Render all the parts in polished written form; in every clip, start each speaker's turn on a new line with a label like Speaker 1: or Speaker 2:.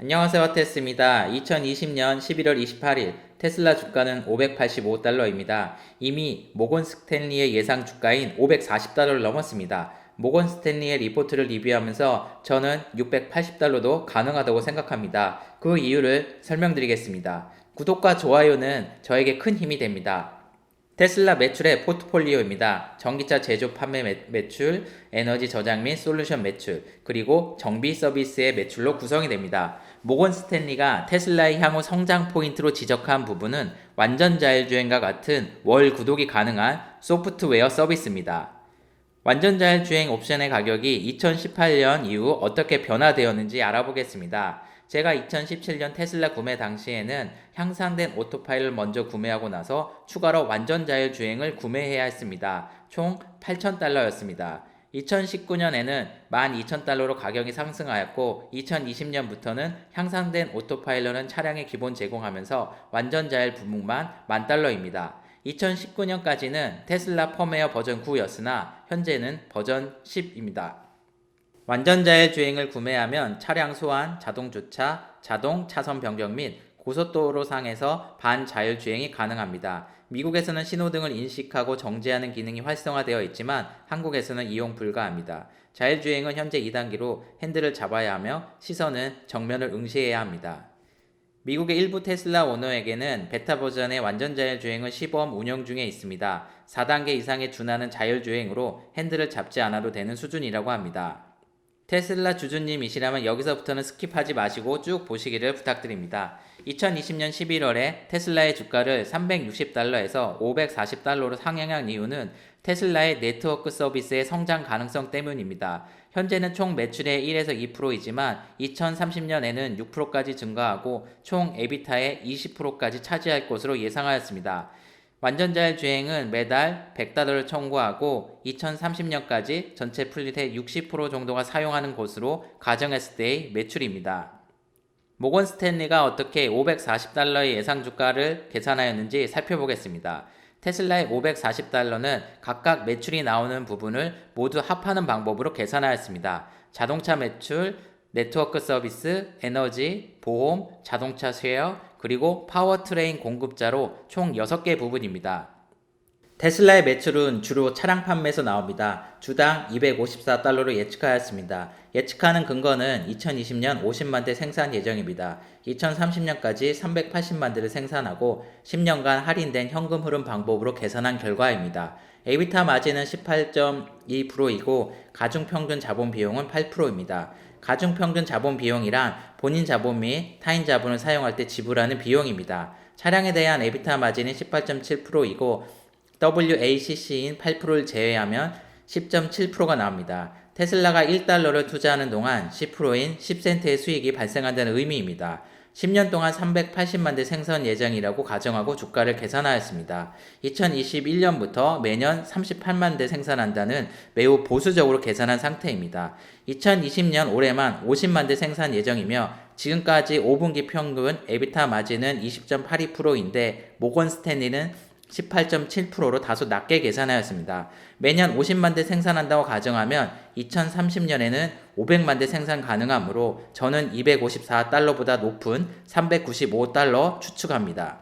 Speaker 1: 안녕하세요, 테스입니다. 2020년 11월 28일 테슬라 주가는 585달러입니다. 이미 모건 스탠리의 예상 주가인 540달러를 넘었습니다. 모건 스탠리의 리포트를 리뷰하면서 저는 680달러도 가능하다고 생각합니다. 그 이유를 설명드리겠습니다. 구독과 좋아요는 저에게 큰 힘이 됩니다. 테슬라 매출의 포트폴리오입니다. 전기차 제조 판매 매출, 에너지 저장 및 솔루션 매출, 그리고 정비 서비스의 매출로 구성이 됩니다. 모건 스탠리가 테슬라의 향후 성장 포인트로 지적한 부분은 완전 자율주행과 같은 월 구독이 가능한 소프트웨어 서비스입니다. 완전 자율주행 옵션의 가격이 2018년 이후 어떻게 변화되었는지 알아보겠습니다. 제가 2017년 테슬라 구매 당시에는 향상된 오토파일을 먼저 구매하고 나서 추가로 완전 자율주행을 구매해야 했습니다. 총 8,000달러였습니다. 2019년에는 12,000달러로 가격이 상승하였고 2020년부터는 향상된 오토파일럿은 차량에 기본 제공하면서 완전 자율 부분만 10,000달러입니다. 2019년까지는 테슬라 펌웨어 버전 9였으나 현재는 버전 10입니다. 완전 자율 주행을 구매하면 차량 소환, 자동 주차, 자동 차선 변경 및 고속도로상에서 반자율 주행이 가능합니다. 미국에서는 신호등을 인식하고 정지하는 기능이 활성화되어 있지만 한국에서는 이용 불가합니다. 자율주행은 현재 2단계로 핸들을 잡아야 하며 시선은 정면을 응시해야 합니다. 미국의 일부 테슬라 오너에게는 베타 버전의 완전 자율주행은 시범 운영 중에 있습니다. 4단계 이상에 준하는 자율주행으로 핸들을 잡지 않아도 되는 수준이라고 합니다. 테슬라 주주님이시라면 여기서부터는 스킵하지 마시고 쭉 보시기를 부탁드립니다. 2020년 11월에 테슬라의 주가를 360달러에서 540달러로 상향한 이유는 테슬라의 네트워크 서비스의 성장 가능성 때문입니다. 현재는 총 매출의 1에서 2%이지만 2030년에는 6%까지 증가하고 총 에비타의 20%까지 차지할 것으로 예상하였습니다. 완전 자율주행은 매달 100달러를 청구하고 2030년까지 전체 플릿의 60% 정도가 사용하는 것으로 가정했을 때의 매출입니다. 모건 스탠리가 어떻게 540달러의 예상 주가를 계산하였는지 살펴보겠습니다. 테슬라의 540달러는 각각 매출이 나오는 부분을 모두 합하는 방법으로 계산하였습니다. 자동차 매출, 네트워크 서비스, 에너지, 보험, 자동차 쉐어, 그리고 파워트레인 공급자로 총 6개 부분입니다. 테슬라의 매출은 주로 차량 판매에서 나옵니다. 주당 254달러로 예측하였습니다. 예측하는 근거는 2020년 50만 대 생산 예정입니다. 2030년까지 380만 대를 생산하고 10년간 할인된 현금 흐름 방법으로 계산한 결과입니다. 에비타 마진은 18.2%이고 가중평균 자본 비용은 8%입니다. 가중평균 자본 비용이란 본인 자본 및 타인 자본을 사용할 때 지불하는 비용입니다. 차량에 대한 에비타 마진은 18.7%이고 WACC인 8%를 제외하면 10.7%가 나옵니다. 테슬라가 1달러를 투자하는 동안 10%인 10센트의 수익이 발생한다는 의미입니다. 10년 동안 380만 대 생산 예정이라고 가정하고 주가를 계산하였습니다. 2021년부터 매년 38만 대 생산한다는 매우 보수적으로 계산한 상태입니다. 2020년 올해만 50만 대 생산 예정이며 지금까지 5분기 평균 에비타 마진은 20.82%인데 모건 스탠리는 18.7%로 다소 낮게 계산하였습니다. 매년 50만 대 생산한다고 가정하면 2030년에는 500만 대 생산 가능하므로 저는 254달러보다 높은 395달러 추측합니다.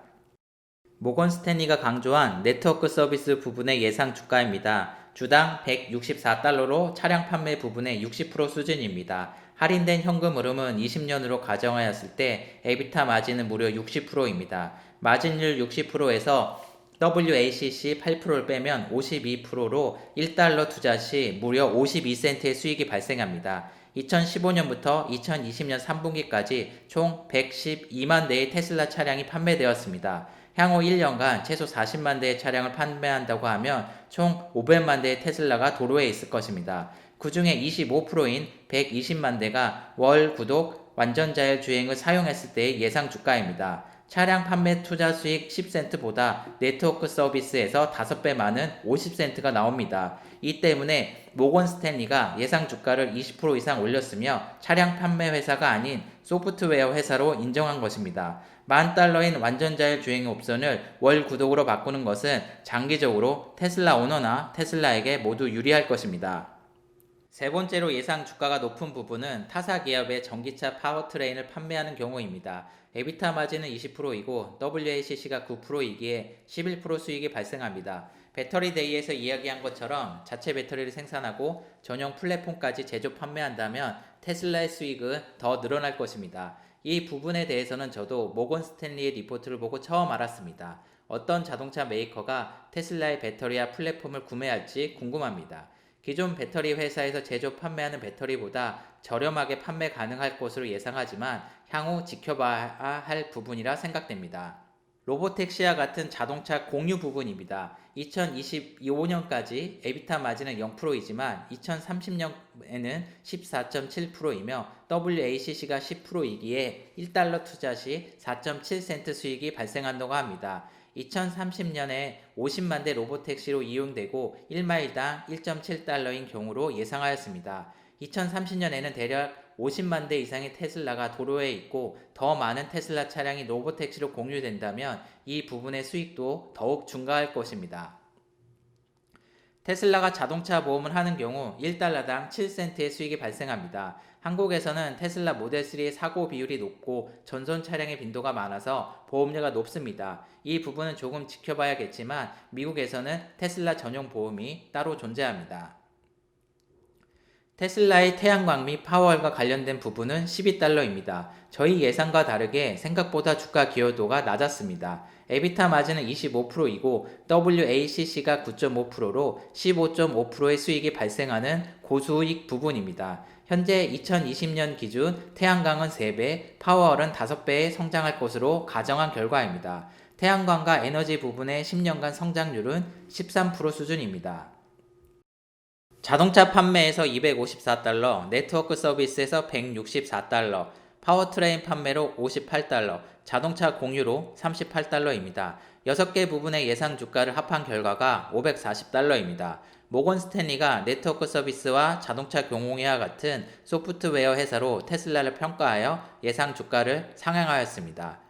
Speaker 1: 모건 스탠리가 강조한 네트워크 서비스 부분의 예상 주가입니다. 주당 164달러로 차량 판매 부분의 60% 수준입니다. 할인된 현금 흐름은 20년으로 가정하였을 때 에비타 마진은 무려 60%입니다. 마진율 60%에서 WACC 8%를 빼면 52%로 1달러 투자 시 무려 52센트의 수익이 발생합니다. 2015년부터 2020년 3분기까지 총 112만 대의 테슬라 차량이 판매되었습니다. 향후 1년간 최소 40만 대의 차량을 판매한다고 하면 총 500만 대의 테슬라가 도로에 있을 것입니다. 그 중에 25%인 120만 대가 월 구독 완전 자율 주행을 사용했을 때의 예상 주가입니다. 차량 판매 투자 수익 10센트보다 네트워크 서비스에서 5배 많은 50센트가 나옵니다. 이 때문에 모건 스탠리가 예상 주가를 20% 이상 올렸으며 차량 판매 회사가 아닌 소프트웨어 회사로 인정한 것입니다. 10,000달러인 완전 자율 주행 옵션을 월 구독으로 바꾸는 것은 장기적으로 테슬라 오너나 테슬라에게 모두 유리할 것입니다. 세 번째로 예상 주가가 높은 부분은 타사 기업의 전기차 파워트레인을 판매하는 경우입니다. 에비타 마진은 20%이고 WACC가 9%이기에 11% 수익이 발생합니다. 배터리 데이에서 이야기한 것처럼 자체 배터리를 생산하고 전용 플랫폼까지 제조 판매한다면 테슬라의 수익은 더 늘어날 것입니다. 이 부분에 대해서는 저도 모건 스탠리의 리포트를 보고 처음 알았습니다. 어떤 자동차 메이커가 테슬라의 배터리와 플랫폼을 구매할지 궁금합니다. 기존 배터리 회사에서 제조 판매하는 배터리보다 저렴하게 판매 가능할 것으로 예상하지만 향후 지켜봐야 할 부분이라 생각됩니다. 로보택시와 같은 자동차 공유 부분입니다. 2025년까지 에비타 마진은 0%이지만 2030년에는 14.7%이며 WACC가 10%이기에 1달러 투자 시 4.7센트 수익이 발생한다고 합니다. 2030년에 50만 대 로보택시로 이용되고 1마일당 1.7달러인 경우로 예상하였습니다. 2030년에는 대략 50만 대 이상의 테슬라가 도로에 있고 더 많은 테슬라 차량이 로보택시로 공유된다면 이 부분의 수익도 더욱 증가할 것입니다. 테슬라가 자동차 보험을 하는 경우 1달러당 7센트의 수익이 발생합니다. 한국에서는 테슬라 모델3의 사고 비율이 높고 전손 차량의 빈도가 많아서 보험료가 높습니다. 이 부분은 조금 지켜봐야겠지만 미국에서는 테슬라 전용 보험이 따로 존재합니다. 테슬라의 태양광 및 파워와 관련된 부분은 12달러입니다. 저희 예상과 다르게 생각보다 주가 기여도가 낮았습니다. 에비타 마진은 25%이고 WACC가 9.5%로 15.5%의 수익이 발생하는 고수익 부분입니다. 현재 2020년 기준 태양광은 3배, 파워는 5배에 성장할 것으로 가정한 결과입니다. 태양광과 에너지 부분의 10년간 성장률은 13% 수준입니다. 자동차 판매에서 254달러, 네트워크 서비스에서 164달러, 파워트레인 판매로 58달러, 자동차 공유로 38달러입니다. 6개 부분의 예상 주가를 합한 결과가 540달러입니다. 모건 스탠리가 네트워크 서비스와 자동차 경공회와 같은 소프트웨어 회사로 테슬라를 평가하여 예상 주가를 상향하였습니다.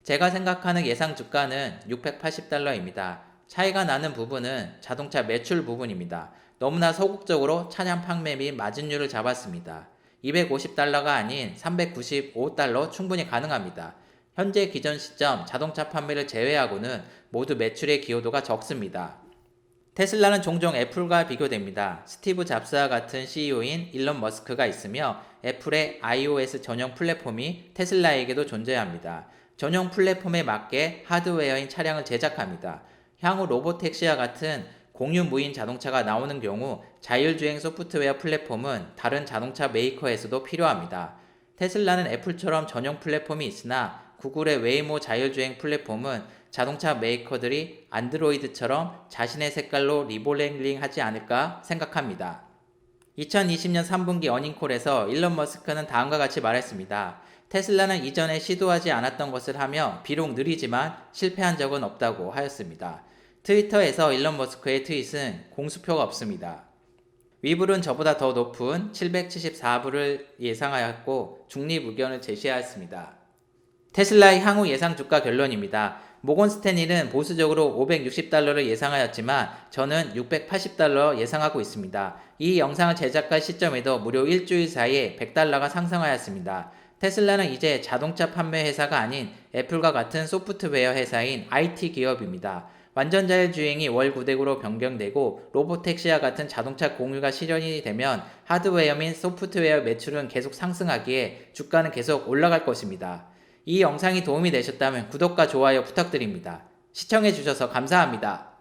Speaker 1: 제가 생각하는 예상 주가는 680달러입니다. 차이가 나는 부분은 자동차 매출 부분입니다. 너무나 소극적으로 차량 판매 및 마진율을 잡았습니다. 250달러가 아닌 395달러 충분히 가능합니다. 현재 기존 시점 자동차 판매를 제외하고는 모두 매출의 기여도가 적습니다. 테슬라는 종종 애플과 비교됩니다. 스티브 잡스와 같은 CEO인 일론 머스크가 있으며 애플의 iOS 전용 플랫폼이 테슬라에게도 존재합니다. 전용 플랫폼에 맞게 하드웨어인 차량을 제작합니다. 향후 로보택시와 같은 공유 무인 자동차가 나오는 경우 자율주행 소프트웨어 플랫폼은 다른 자동차 메이커에서도 필요합니다. 테슬라는 애플처럼 전용 플랫폼이 있으나 구글의 웨이모 자율주행 플랫폼은 자동차 메이커들이 안드로이드처럼 자신의 색깔로 리브랜딩 하지 않을까 생각합니다. 2020년 3분기 어닝콜에서 일론 머스크는 다음과 같이 말했습니다. 테슬라는 이전에 시도하지 않았던 것을 하며 비록 느리지만 실패한 적은 없다고 하였습니다. 트위터에서 일론 머스크의 트윗은 공수표가 없습니다. 위불은 저보다 더 높은 774불을 예상하였고 중립 의견을 제시하였습니다. 테슬라의 향후 예상 주가 결론입니다. 모건 스탠리는 보수적으로 560달러를 예상하였지만 저는 680달러 예상하고 있습니다. 이 영상을 제작할 시점에도 무려 일주일 사이에 100달러가 상승하였습니다. 테슬라는 이제 자동차 판매 회사가 아닌 애플과 같은 소프트웨어 회사인 IT 기업입니다. 완전 자율주행이 월 9대구로 변경되고 로보택시와 같은 자동차 공유가 실현이 되면 하드웨어 및 소프트웨어 매출은 계속 상승하기에 주가는 계속 올라갈 것입니다. 이 영상이 도움이 되셨다면 구독과 좋아요 부탁드립니다. 시청해주셔서 감사합니다.